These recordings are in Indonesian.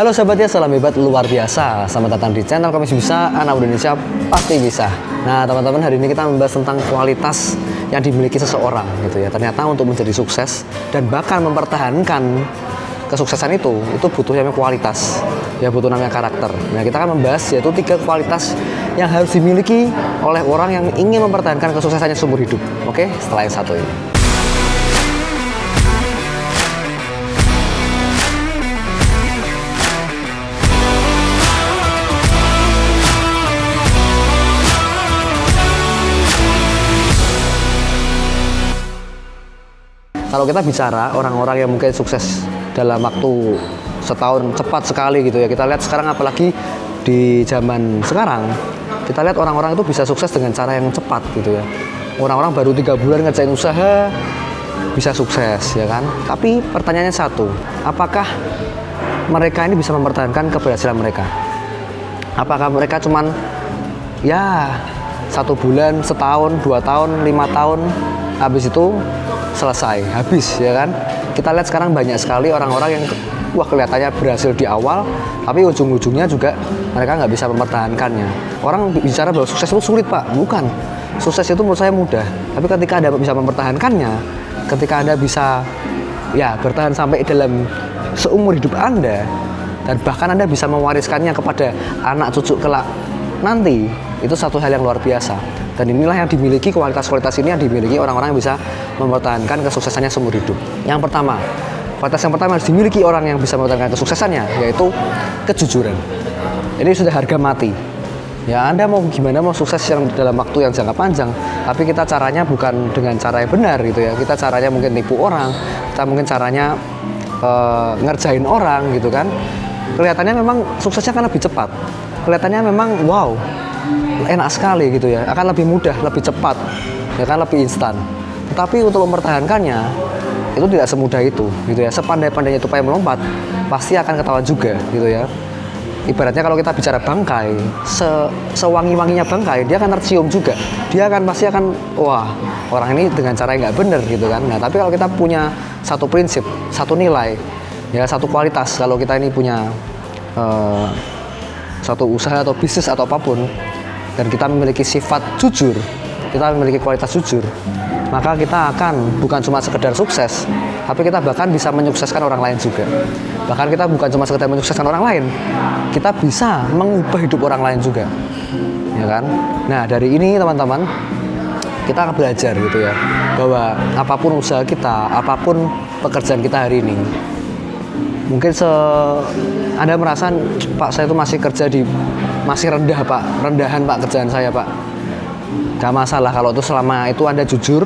Halo sahabat ya, salam hebat luar biasa. Selamat datang di channel Komisi Bisa, anak Indonesia pasti bisa. Nah teman-teman, hari ini kita membahas tentang kualitas yang dimiliki seseorang gitu ya. Ternyata untuk menjadi sukses dan bahkan mempertahankan kesuksesan itu butuh namanya kualitas, ya butuh namanya karakter. Nah kita akan membahas yaitu 3 kualitas yang harus dimiliki oleh orang yang ingin mempertahankan kesuksesannya seumur hidup. Oke, setelah yang satu ini. Kalau kita bicara orang-orang yang mungkin sukses dalam waktu setahun cepat sekali gitu ya, kita lihat sekarang apalagi di zaman sekarang, kita lihat orang-orang itu bisa sukses dengan cara yang cepat gitu ya. Orang-orang baru 3 bulan ngerjain usaha bisa sukses ya kan. Tapi pertanyaannya satu, apakah mereka ini bisa mempertahankan keberhasilan mereka? Apakah mereka cuman ya 1 bulan, setahun, 2 tahun, 5 tahun, habis itu selesai, habis ya kan. Kita lihat sekarang banyak sekali orang-orang yang kelihatannya berhasil di awal, tapi ujung-ujungnya juga mereka nggak bisa mempertahankannya. Orang bicara bahwa sukses itu sulit Pak, bukan. Sukses itu menurut saya mudah, tapi ketika Anda bisa mempertahankannya, ketika Anda bisa ya bertahan sampai dalam seumur hidup Anda, dan bahkan Anda bisa mewariskannya kepada anak cucu kelak nanti, itu satu hal yang luar biasa. Dan inilah yang dimiliki, kualitas-kualitas ini yang dimiliki orang-orang yang bisa mempertahankan kesuksesannya seumur hidup. Yang pertama, kualitas yang pertama harus dimiliki orang yang bisa mempertahankan kesuksesannya, yaitu kejujuran. Ini sudah harga mati. Ya, Anda mau gimana, mau sukses yang dalam waktu yang jangka panjang, tapi kita caranya bukan dengan cara yang benar gitu ya. Kita caranya mungkin tipu orang, kita mungkin caranya ngerjain orang gitu kan. Kelihatannya memang suksesnya kan lebih cepat. Kelihatannya memang wow, enak sekali gitu ya, akan lebih mudah, lebih cepat, ya kan, lebih instan. Tetapi untuk mempertahankannya itu tidak semudah itu, gitu ya. Sepandai-pandainya tupai melompat, pasti akan ketahuan juga, gitu ya. Ibaratnya kalau kita bicara bangkai, sewangi-wanginya bangkai, dia akan tercium juga. Dia akan pasti akan, wah, orang ini dengan cara yang nggak benar, gitu kan. Nah, tapi kalau kita punya satu prinsip, satu nilai, ya satu kualitas, kalau kita ini punya satu usaha atau bisnis atau apapun, dan kita memiliki sifat jujur, kita memiliki kualitas jujur, maka kita akan bukan cuma sekedar sukses, tapi kita bahkan bisa menyukseskan orang lain juga. Bahkan kita bukan cuma sekedar menyukseskan orang lain, kita bisa mengubah hidup orang lain juga, ya kan. Nah dari ini teman-teman, kita akan belajar gitu ya, bahwa apapun usaha kita, apapun pekerjaan kita hari ini, mungkin Anda merasa, Pak saya itu masih kerja masih rendah Pak, rendahan Pak kerjaan saya Pak. Gak masalah kalau itu selama itu Anda jujur,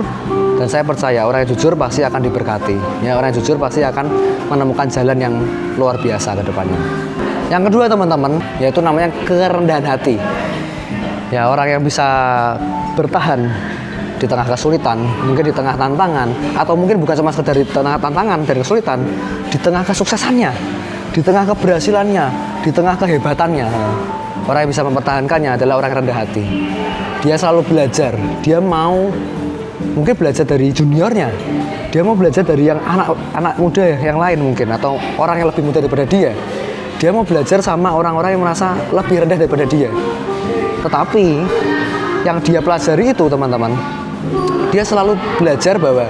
dan saya percaya orang yang jujur pasti akan diberkati. Ya, orang yang jujur pasti akan menemukan jalan yang luar biasa ke depannya. Yang kedua teman-teman, yaitu namanya kerendahan hati. Ya, orang yang bisa bertahan di tengah kesulitan, mungkin di tengah tantangan, atau mungkin bukan cuma sekedar di tengah tantangan dan kesulitan, di tengah kesuksesannya, di tengah keberhasilannya, di tengah kehebatannya. Orang yang bisa mempertahankannya adalah orang yang rendah hati. Dia selalu belajar, dia mau mungkin belajar dari juniornya, dia mau belajar dari yang anak muda yang lain mungkin, atau orang yang lebih muda daripada dia. Dia mau belajar sama orang-orang yang merasa lebih rendah daripada dia. Tetapi yang dia pelajari itu teman-teman, dia selalu belajar bahwa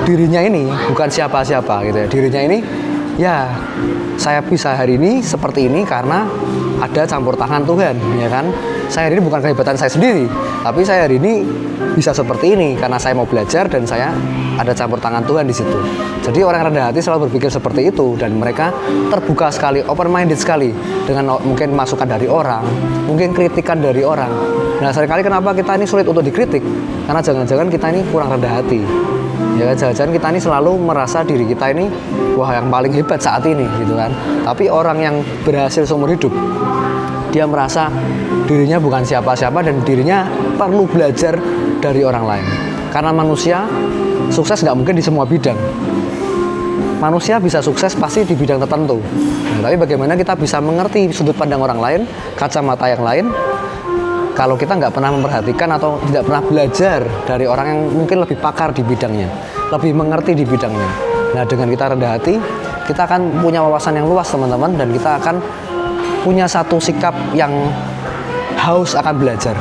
dirinya ini bukan siapa-siapa gitu ya. Dirinya ini ya, saya bisa hari ini seperti ini karena ada campur tangan Tuhan, ya kan. Saya hari ini bukan kehebatan saya sendiri, tapi saya hari ini bisa seperti ini karena saya mau belajar dan saya ada campur tangan Tuhan di situ. Jadi orang rendah hati selalu berpikir seperti itu, dan mereka terbuka sekali, open minded sekali dengan mungkin masukan dari orang, mungkin kritikan dari orang. Nah seringkali kenapa kita ini sulit untuk dikritik? Karena jangan-jangan kita ini kurang rendah hati. Ya, jangan-jangan kita ini selalu merasa diri kita ini wah yang paling hebat saat ini gitu kan. Tapi orang yang berhasil seumur hidup, dia merasa dirinya bukan siapa-siapa dan dirinya perlu belajar dari orang lain. Karena manusia sukses nggak mungkin di semua bidang. Manusia bisa sukses pasti di bidang tertentu. Nah, tapi bagaimana kita bisa mengerti sudut pandang orang lain, kacamata yang lain, kalau kita nggak pernah memperhatikan atau tidak pernah belajar dari orang yang mungkin lebih pakar di bidangnya, lebih mengerti di bidangnya. Nah, dengan kita rendah hati, kita akan punya wawasan yang luas teman-teman, dan kita akan punya satu sikap yang haus akan belajar,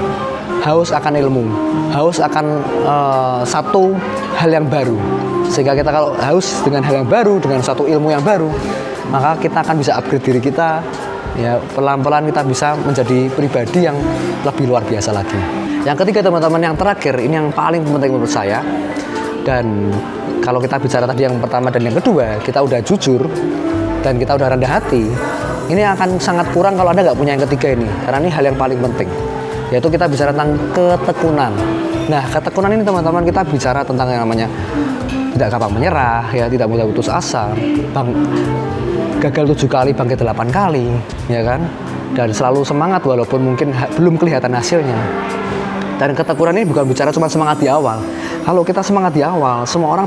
haus akan ilmu, haus akan satu hal yang baru. Sehingga kita kalau haus dengan hal yang baru, dengan satu ilmu yang baru, maka kita akan bisa upgrade diri kita. Ya, pelan-pelan kita bisa menjadi pribadi yang lebih luar biasa lagi. Yang ketiga teman-teman, yang terakhir, ini yang paling penting menurut saya. Dan kalau kita bicara tadi yang pertama dan yang kedua, kita udah jujur dan kita udah rendah hati, ini akan sangat kurang kalau Anda nggak punya yang ketiga ini. Karena ini hal yang paling penting, yaitu kita bicara tentang ketekunan. Nah, ketekunan ini teman-teman, kita bicara tentang yang namanya tidak gampang menyerah, ya, tidak mudah putus asa, gagal 7 kali bangkit 8 kali, ya kan, dan selalu semangat walaupun mungkin belum kelihatan hasilnya. Dan ketekunan ini bukan bicara cuma semangat di awal. Kalau kita semangat di awal, semua orang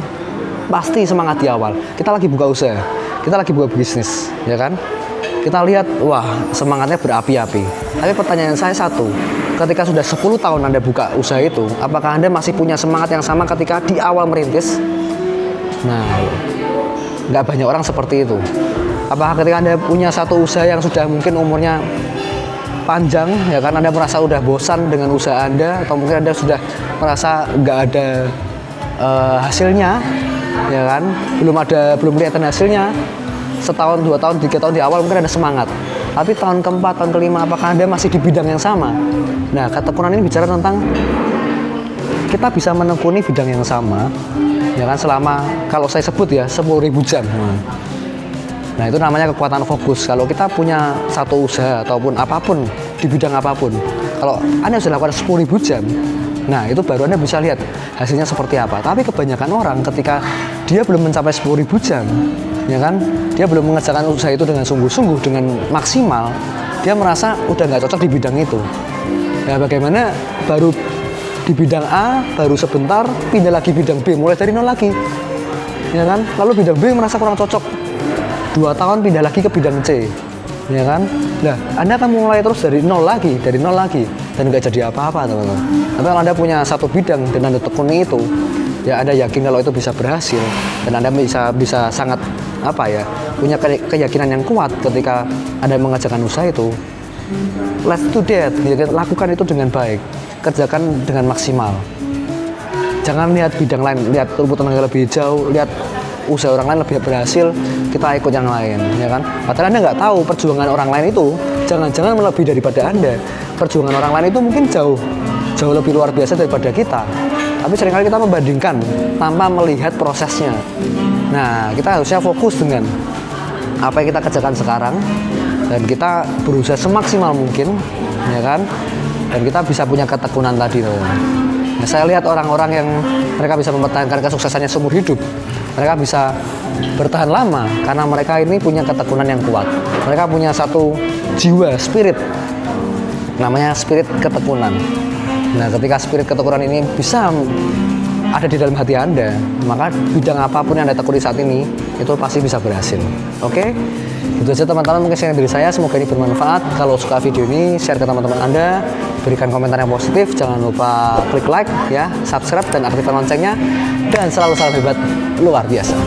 pasti semangat di awal. Kita lagi buka usaha, kita lagi buka bisnis, ya kan, kita lihat, wah, semangatnya berapi-api. Tapi pertanyaan saya satu, ketika sudah 10 tahun Anda buka usaha itu, apakah Anda masih punya semangat yang sama ketika di awal merintis? Nah, nggak banyak orang seperti itu. Apakah ketika Anda punya satu usaha yang sudah mungkin umurnya panjang, ya kan, Anda merasa udah bosan dengan usaha Anda, atau mungkin Anda sudah merasa nggak ada hasilnya, ya kan, belum kelihatan hasilnya, setahun, 2 tahun, 3 tahun di awal mungkin ada semangat, tapi tahun keempat, tahun kelima, apakah Anda masih di bidang yang sama? Nah, ketekunan ini bicara tentang kita bisa menekuni bidang yang sama, ya kan, selama, kalau saya sebut ya, 10.000 jam. Nah, itu namanya kekuatan fokus. Kalau kita punya satu usaha ataupun apapun, di bidang apapun, kalau Anda sudah lakukan 10.000 jam, nah itu baru Anda bisa lihat hasilnya seperti apa. Tapi kebanyakan orang ketika dia belum mencapai 10.000 jam, ya kan, dia belum mengerjakan usaha itu dengan sungguh-sungguh, dengan maksimal, dia merasa udah nggak cocok di bidang itu. Ya, bagaimana baru di bidang A, baru sebentar, pindah lagi bidang B, mulai dari nol lagi, ya kan, lalu bidang B merasa kurang cocok, 2 tahun pindah lagi ke bidang C, ya kan. Nah, Anda akan mulai terus dari nol lagi, dan nggak jadi apa-apa, teman-teman. Tapi kalau Anda punya satu bidang dan Anda tekuni itu, ya Anda yakin kalau itu bisa berhasil, dan Anda bisa sangat punya keyakinan yang kuat ketika Anda mengerjakan usaha itu. Let's do that, ya, lakukan itu dengan baik, kerjakan dengan maksimal. Jangan lihat bidang lain, lihat rumput tenaga lebih jauh, lihat usaha orang lain lebih berhasil, kita ikut yang lain, ya kan. Padahal Anda nggak tahu perjuangan orang lain itu jangan-jangan melebihi daripada Anda. Perjuangan orang lain itu mungkin jauh lebih luar biasa daripada kita. Tapi seringkali kita membandingkan tanpa melihat prosesnya. Nah, kita harusnya fokus dengan apa yang kita kerjakan sekarang, dan kita berusaha semaksimal mungkin, ya kan. Dan kita bisa punya ketekunan tadi, teman-teman. Nah, saya lihat orang-orang yang mereka bisa mempertahankan kesuksesannya seumur hidup. Mereka bisa bertahan lama karena mereka ini punya ketekunan yang kuat. Mereka punya satu jiwa, spirit, namanya spirit ketekunan. Nah, ketika spirit ketekunan ini bisa ada di dalam hati Anda, maka bidang apapun yang Anda tekuni saat ini, itu pasti bisa berhasil. Oke? Itu saja teman-teman, mungkin sharing dari saya. Semoga ini bermanfaat. Kalau suka video ini, share ke teman-teman Anda, berikan komentar yang positif. Jangan lupa klik like, ya, subscribe, dan aktifkan loncengnya. Dan selalu salam hebat luar biasa.